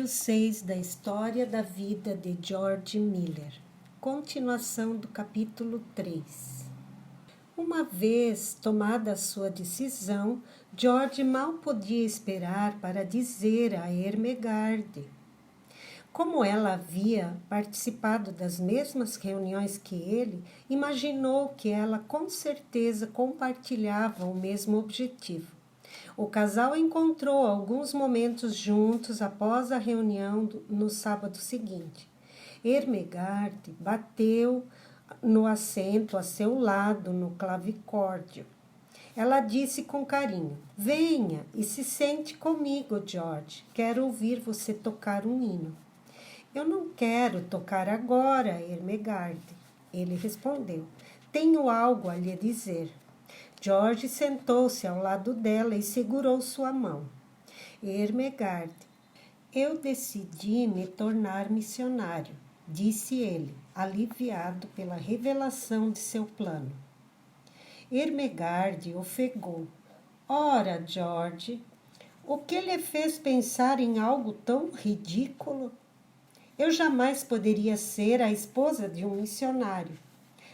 6 da História da Vida de George Miller. Continuação do capítulo 3. Uma vez tomada a sua decisão, George mal podia esperar para dizer a Ermengarde. Como ela havia participado das mesmas reuniões que ele, imaginou que ela com certeza compartilhava o mesmo objetivo. O casal encontrou alguns momentos juntos após a reunião no sábado seguinte. Ermengarde bateu no assento a seu lado no clavicórdio. Ela disse com carinho: "Venha e se sente comigo, George. Quero ouvir você tocar um hino." "Eu não quero tocar agora, Ermengarde," ele respondeu. "Tenho algo a lhe dizer." George sentou-se ao lado dela e segurou sua mão. "Ermengarde, eu decidi me tornar missionário," disse ele, aliviado pela revelação de seu plano. Ermengarde ofegou. "Ora, George, o que lhe fez pensar em algo tão ridículo? Eu jamais poderia ser a esposa de um missionário."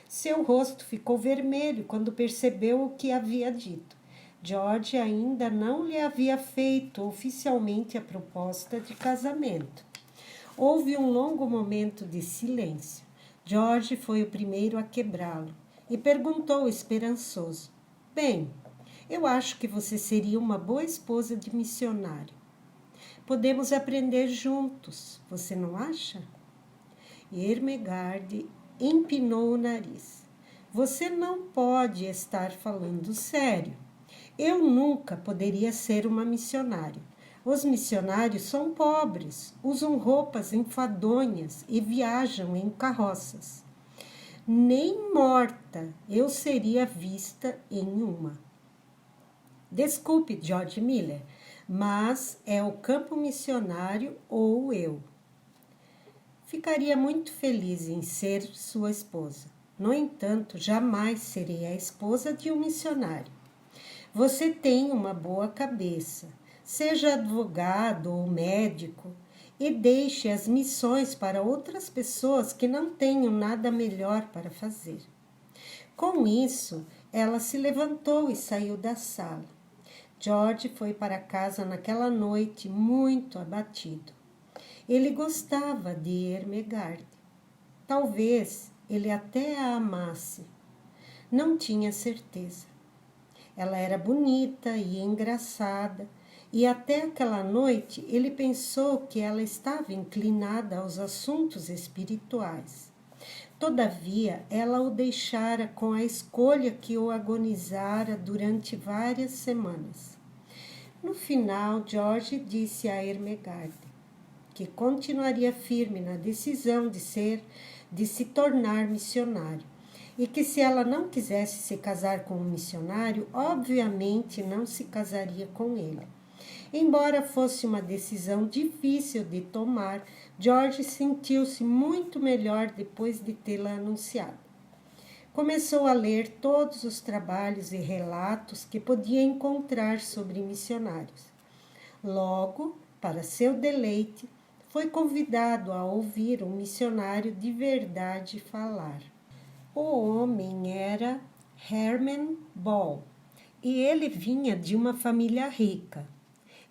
Seu rosto ficou vermelho quando percebeu o que havia dito. George ainda não lhe havia feito oficialmente a proposta de casamento. Houve um longo momento de silêncio. George foi o primeiro a quebrá-lo e perguntou esperançoso: "Bem, eu acho que você seria uma boa esposa de missionário. Podemos aprender juntos, você não acha?" Ermengarde empinou o nariz. "Você não pode estar falando sério. Eu nunca poderia ser uma missionária. Os missionários são pobres, usam roupas enfadonhas e viajam em carroças. Nem morta eu seria vista em uma." "Desculpe, George Miller, mas é o campo missionário ou eu." "Ficaria muito feliz em ser sua esposa. No entanto, jamais serei a esposa de um missionário. Você tem uma boa cabeça. Seja advogado ou médico e deixe as missões para outras pessoas que não tenham nada melhor para fazer." Com isso, ela se levantou e saiu da sala. George foi para casa naquela noite muito abatido. Ele gostava de Ermengarde. Talvez ele até a amasse. Não tinha certeza. Ela era bonita e engraçada, e até aquela noite ele pensou que ela estava inclinada aos assuntos espirituais. Todavia, ela o deixara com a escolha que o agonizara durante várias semanas. No final, George disse a Ermengarde que continuaria firme na decisão de se tornar missionário, e que se ela não quisesse se casar com um missionário, obviamente não se casaria com ele. Embora fosse uma decisão difícil de tomar, George sentiu-se muito melhor depois de tê-la anunciado. Começou a ler todos os trabalhos e relatos que podia encontrar sobre missionários. Logo, para seu deleite, foi convidado a ouvir um missionário de verdade falar. O homem era Herman Ball e ele vinha de uma família rica.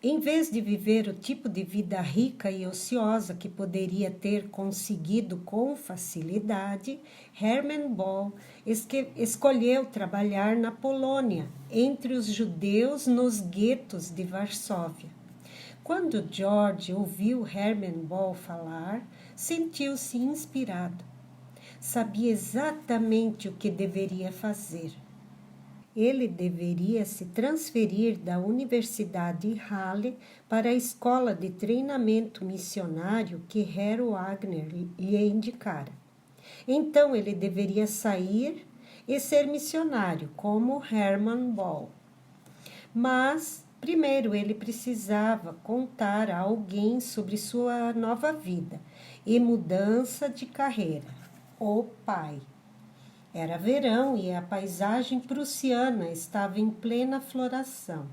Em vez de viver o tipo de vida rica e ociosa que poderia ter conseguido com facilidade, Herman Ball escolheu trabalhar na Polônia, entre os judeus nos guetos de Varsóvia. Quando George ouviu Herman Ball falar, sentiu-se inspirado. Sabia exatamente o que deveria fazer. Ele deveria se transferir da Universidade Halle para a escola de treinamento missionário que Hero Wagner lhe indicara. Então ele deveria sair e ser missionário, como Herman Ball. Mas primeiro ele precisava contar a alguém sobre sua nova vida e mudança de carreira: o pai. Era verão e a paisagem prussiana estava em plena floração.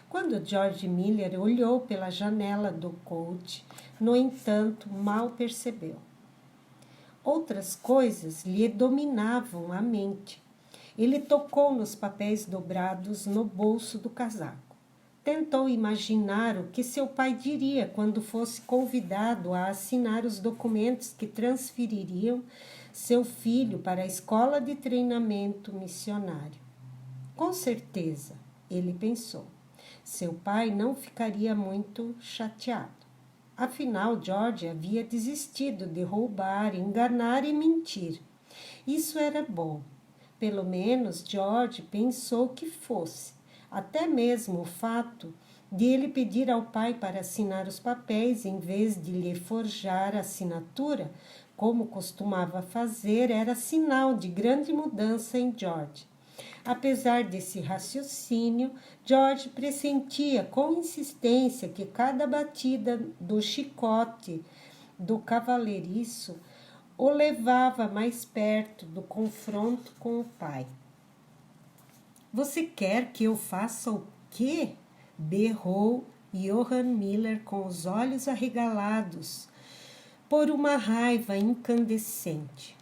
Quando George Miller olhou pela janela do coach, no entanto, mal percebeu. Outras coisas lhe dominavam a mente. Ele tocou nos papéis dobrados no bolso do casaco. Tentou imaginar o que seu pai diria quando fosse convidado a assinar os documentos que transfeririam seu filho para a escola de treinamento missionário. Com certeza, ele pensou, seu pai não ficaria muito chateado. Afinal, George havia desistido de roubar, enganar e mentir. Isso era bom. Pelo menos George pensou que fosse. Até mesmo o fato de ele pedir ao pai para assinar os papéis em vez de lhe forjar a assinatura, como costumava fazer, era sinal de grande mudança em George. Apesar desse raciocínio, George pressentia com insistência que cada batida do chicote do cavaleiriço o levava mais perto do confronto com o pai. Você quer que eu faça o quê? Berrou Johann Miller com os olhos arregalados por uma raiva incandescente.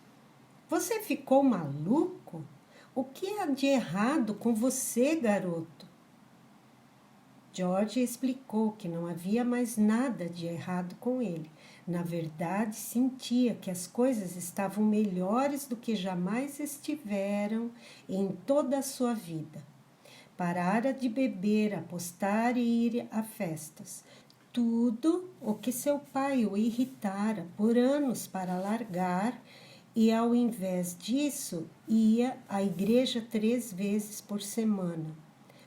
Você ficou maluco? O que há de errado com você, garoto? George explicou que não havia mais nada de errado com ele. Na verdade, sentia que as coisas estavam melhores do que jamais estiveram em toda a sua vida. Parara de beber, apostar e ir a festas. Tudo o que seu pai o irritara por anos para largar, e ao invés disso, ia à igreja 3 vezes por semana.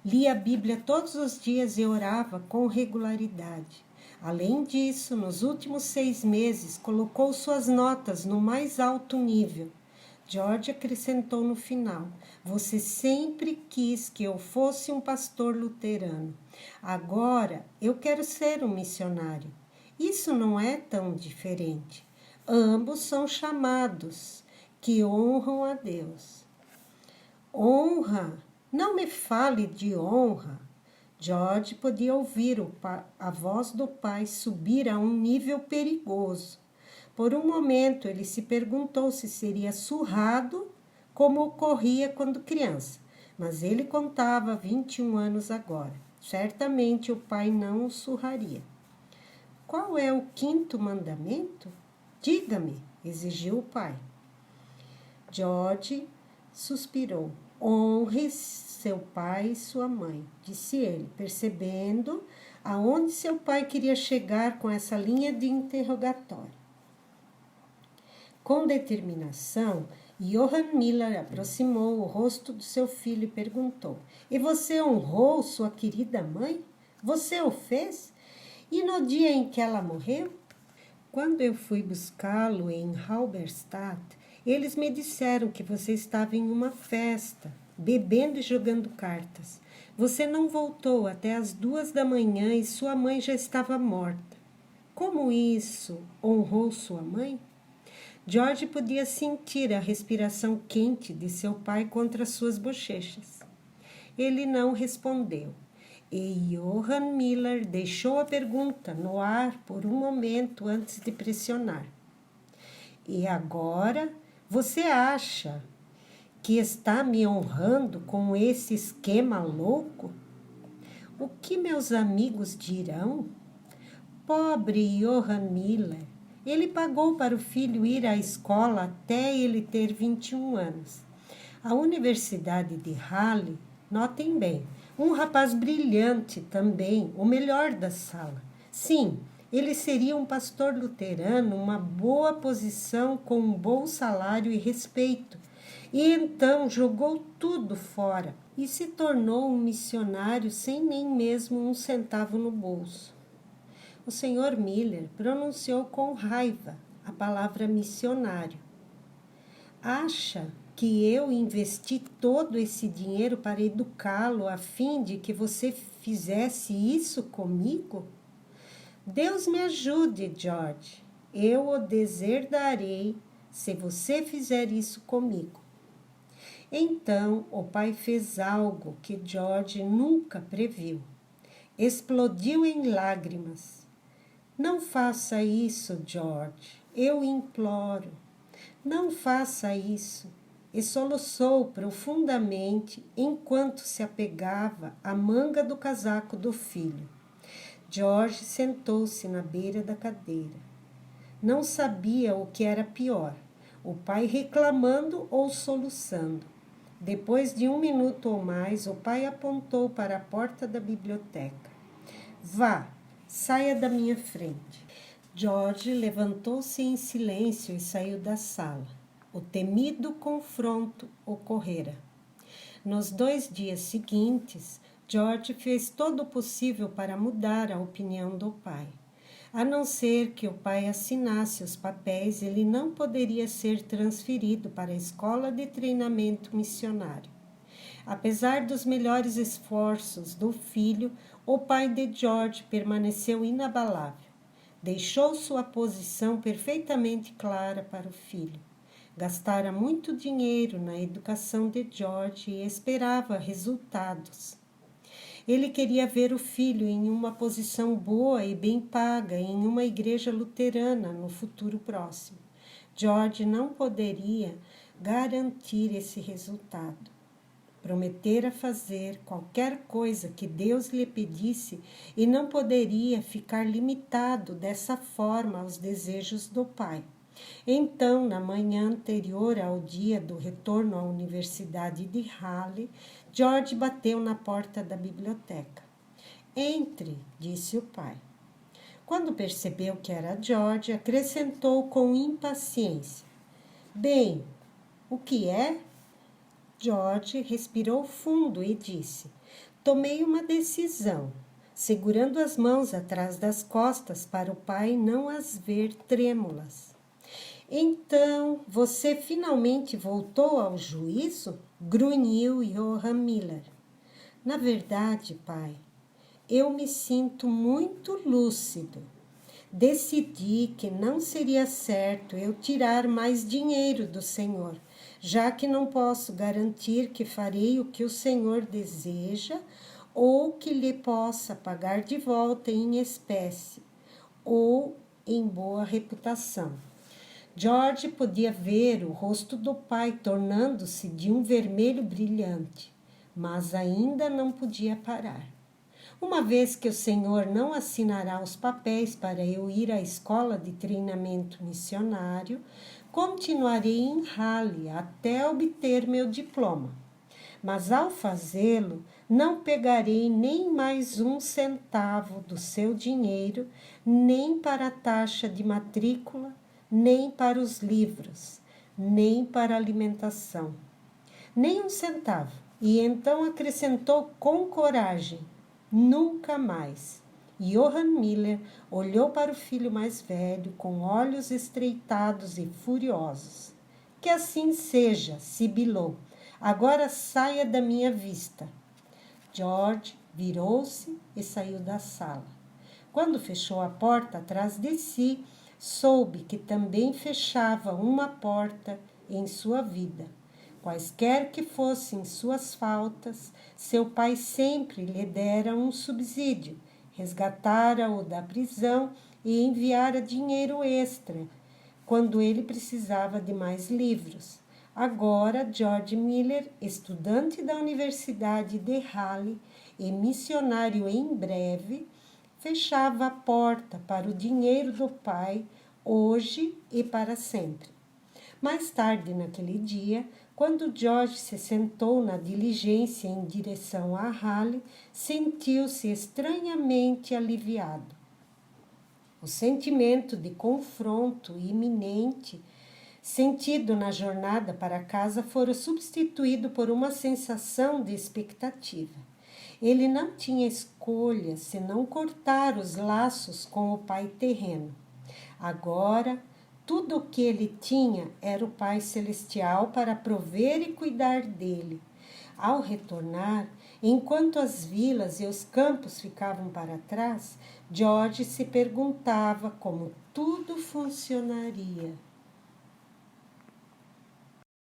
Lia a Bíblia todos os dias e orava com regularidade. Além disso, nos últimos 6 meses, colocou suas notas no mais alto nível. George acrescentou no final, você sempre quis que eu fosse um pastor luterano. Agora, eu quero ser um missionário. Isso não é tão diferente. Ambos são chamados que honram a Deus. Honra? Não me fale de honra. George podia ouvir a voz do pai subir a um nível perigoso. Por um momento, ele se perguntou se seria surrado, como ocorria quando criança. Mas ele contava 21 anos agora. Certamente o pai não o surraria. Qual é o 5º mandamento? Diga-me, exigiu o pai. George suspirou. Honre seu pai e sua mãe, disse ele, percebendo aonde seu pai queria chegar com essa linha de interrogatório. Com determinação, Johann Miller aproximou o rosto do seu filho e perguntou, e você honrou sua querida mãe? Você o fez? E no dia em que ela morreu? Quando eu fui buscá-lo em Halberstadt, eles me disseram que você estava em uma festa, bebendo e jogando cartas. Você não voltou até as 2 da manhã e sua mãe já estava morta. Como isso honrou sua mãe? George podia sentir a respiração quente de seu pai contra suas bochechas. Ele não respondeu. E Johann Miller deixou a pergunta no ar por um momento antes de pressionar. E agora você acha que está me honrando com esse esquema louco? O que meus amigos dirão? Pobre Johann Miller, ele pagou para o filho ir à escola até ele ter 21 anos. A Universidade de Halle, notem bem, um rapaz brilhante também, o melhor da sala. Sim, ele seria um pastor luterano, uma boa posição com um bom salário e respeito. E então jogou tudo fora e se tornou um missionário sem nem mesmo um centavo no bolso. O Sr. Miller pronunciou com raiva a palavra missionário. Acha que eu investi todo esse dinheiro para educá-lo a fim de que você fizesse isso comigo? Deus me ajude, George. Eu o deserdarei se você fizer isso comigo. Então, o pai fez algo que George nunca previu. explodiu em lágrimas. Não faça isso, George, eu imploro. Não faça isso. E soluçou profundamente enquanto se apegava à manga do casaco do filho. George sentou-se na beira da cadeira. Não sabia o que era pior, o pai reclamando ou soluçando. Depois de 1 minuto ou mais, o pai apontou para a porta da biblioteca. Vá, saia da minha frente. George levantou-se em silêncio e saiu da sala. O temido confronto ocorrera. Nos 2 dias seguintes, George fez todo o possível para mudar a opinião do pai. A não ser que o pai assinasse os papéis, ele não poderia ser transferido para a escola de treinamento missionário. Apesar dos melhores esforços do filho, o pai de George permaneceu inabalável. Deixou sua posição perfeitamente clara para o filho. Gastara muito dinheiro na educação de George e esperava resultados. Ele queria ver o filho em uma posição boa e bem paga em uma igreja luterana no futuro próximo. George não poderia garantir esse resultado. Prometera fazer qualquer coisa que Deus lhe pedisse e não poderia ficar limitado dessa forma aos desejos do pai. Então, na manhã anterior ao dia do retorno à Universidade de Raleigh, George bateu na porta da biblioteca. Entre, disse o pai. Quando percebeu que era George, acrescentou com impaciência. Bem, o que é? George respirou fundo e disse, tomei uma decisão, segurando as mãos atrás das costas para o pai não as ver trêmulas. Então, você finalmente voltou ao juízo? Grunhiu Johann Miller. Na verdade, pai, eu me sinto muito lúcido. Decidi que não seria certo eu tirar mais dinheiro do Senhor, já que não posso garantir que farei o que o Senhor deseja ou que lhe possa pagar de volta em espécie ou em boa reputação. George podia ver o rosto do pai tornando-se de um vermelho brilhante, mas ainda não podia parar. Uma vez que o Senhor não assinará os papéis para eu ir à escola de treinamento missionário, continuarei em Raleigh até obter meu diploma. Mas ao fazê-lo, não pegarei nem mais 1 centavo do seu dinheiro, nem para a taxa de matrícula, nem para os livros, nem para a alimentação. Nem 1 centavo. E então acrescentou com coragem, nunca mais. Johann Miller olhou para o filho mais velho com olhos estreitados e furiosos. Que assim seja, sibilou. Agora saia da minha vista. George virou-se e saiu da sala. Quando fechou a porta atrás de si, soube que também fechava uma porta em sua vida. Quaisquer que fossem suas faltas, seu pai sempre lhe dera um subsídio, resgatara-o da prisão e enviara dinheiro extra, quando ele precisava de mais livros. Agora, George Miller, estudante da Universidade de Raleigh e missionário em breve, fechava a porta para o dinheiro do pai, hoje e para sempre. Mais tarde naquele dia, quando George se sentou na diligência em direção a Raleigh, sentiu-se estranhamente aliviado. O sentimento de confronto iminente sentido na jornada para casa fora substituído por uma sensação de expectativa. Ele não tinha escolha senão cortar os laços com o pai terreno. Agora, tudo o que ele tinha era o Pai Celestial para prover e cuidar dele. Ao retornar, enquanto as vilas e os campos ficavam para trás, George se perguntava como tudo funcionaria.